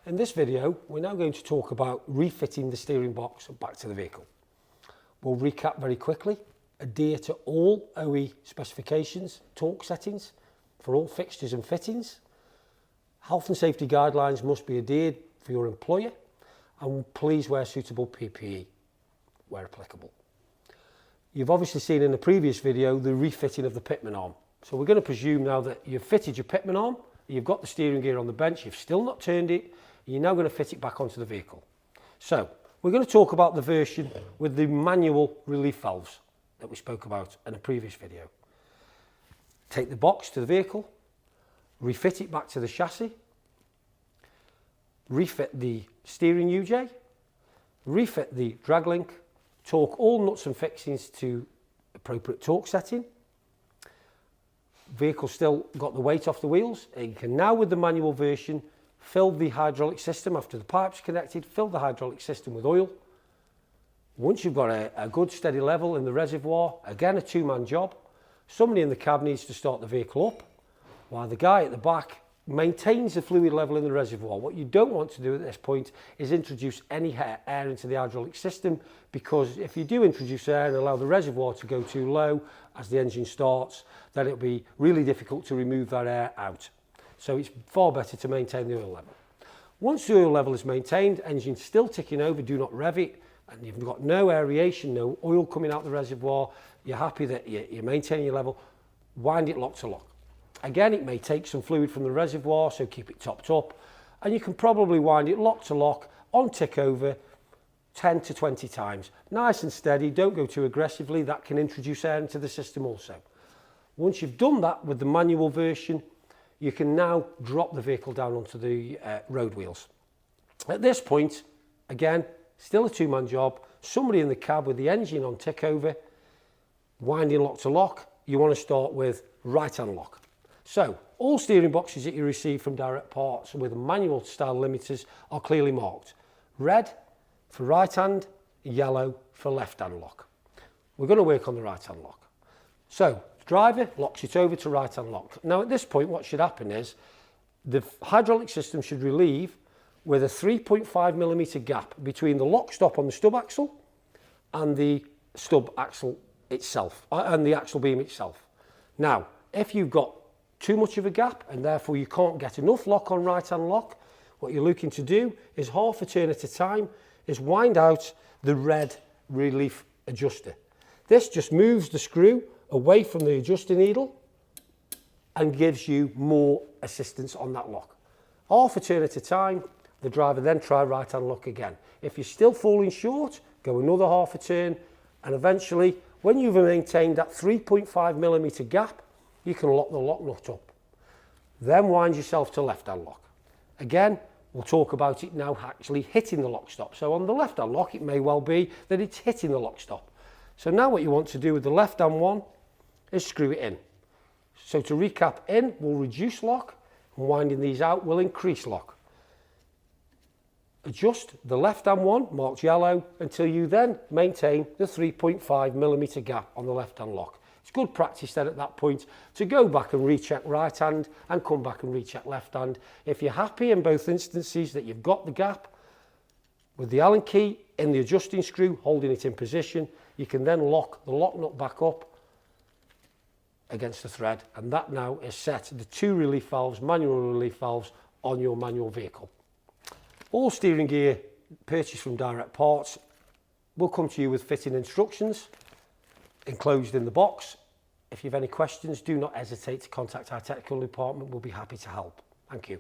In this video, we're now going to talk about refitting the steering box back to the vehicle. We'll recap very quickly, adhere to all OE specifications, torque settings for all fixtures and fittings. Health and safety guidelines must be adhered for your employer, and please wear suitable PPE where applicable. You've obviously seen in the previous video the refitting of the pitman arm. So we're going to presume now that you've fitted your pitman arm, you've got the steering gear on the bench, you've still not turned it, you're now going to fit it back onto the vehicle. So we're going to talk about the version with the manual relief valves that we spoke about in a previous video. Take the box to the vehicle, refit it back to the chassis, refit the steering UJ, refit the drag link, torque all nuts and fixings to appropriate torque setting. Vehicle still got the weight off the wheels. You can now, with the manual version, fill the hydraulic system after the pipe's connected, fill the hydraulic system with oil. Once you've got a good steady level in the reservoir, again a two-man job, somebody in the cab needs to start the vehicle up while the guy at the back maintains the fluid level in the reservoir. What you don't want to do at this point is introduce any air into the hydraulic system, because if you do introduce air and allow the reservoir to go too low as the engine starts, then it'll be really difficult to remove that air out. So it's far better to maintain the oil level. Once the oil level is maintained, engine's still ticking over, do not rev it, and you've got no aeration, no oil coming out the reservoir, you're happy that you're maintaining your level, wind it lock to lock. Again, it may take some fluid from the reservoir, so keep it topped up, and you can probably wind it lock to lock on tick over 10 to 20 times. Nice and steady, don't go too aggressively, that can introduce air into the system also. Once you've done that with the manual version, you can now drop the vehicle down onto the road wheels. At this point, again, still a two-man job, somebody in the cab with the engine on tick over, winding lock to lock. You want to start with right-hand lock. So all steering boxes that you receive from Direct Parts with manual style limiters are clearly marked. Red for right hand, yellow for left hand lock. We're going to work on the right hand lock. So the driver locks it over to right hand lock. Now at this point what should happen is the hydraulic system should relieve with a 3.5mm gap between the lock stop on the stub axle and the stub axle itself, and the axle beam itself. Now if you've got too much of a gap and therefore you can't get enough lock on right hand lock, what you're looking to do is half a turn at a time is wind out the red relief adjuster. This just moves the screw away from the adjuster needle and gives you more assistance on that lock. Half a turn at a time, the driver then try right hand lock again. If you're still falling short, go another half a turn, and eventually when you've maintained that 3.5mm gap, you can lock the lock nut up. Then wind yourself to left hand lock. Again, we'll talk about it now actually hitting the lock stop. So on the left hand lock, it may well be that it's hitting the lock stop. So now what you want to do with the left hand one is screw it in. So to recap, in will reduce lock, and winding these out will increase lock. Adjust the left hand one, marked yellow, until you then maintain the 3.5mm gap on the left hand lock. It's good practice then at that point to go back and recheck right hand and come back and recheck left hand. If you're happy in both instances that you've got the gap, with the Allen key in the adjusting screw holding it in position, you can then lock the lock nut back up against the thread, and that now is set the two relief valves, manual relief valves, on your manual vehicle. All steering gear purchased from Direct Parts will come to you with fitting instructions enclosed in the box. If you have any questions, do not hesitate to contact our technical department. We'll be happy to help. Thank you.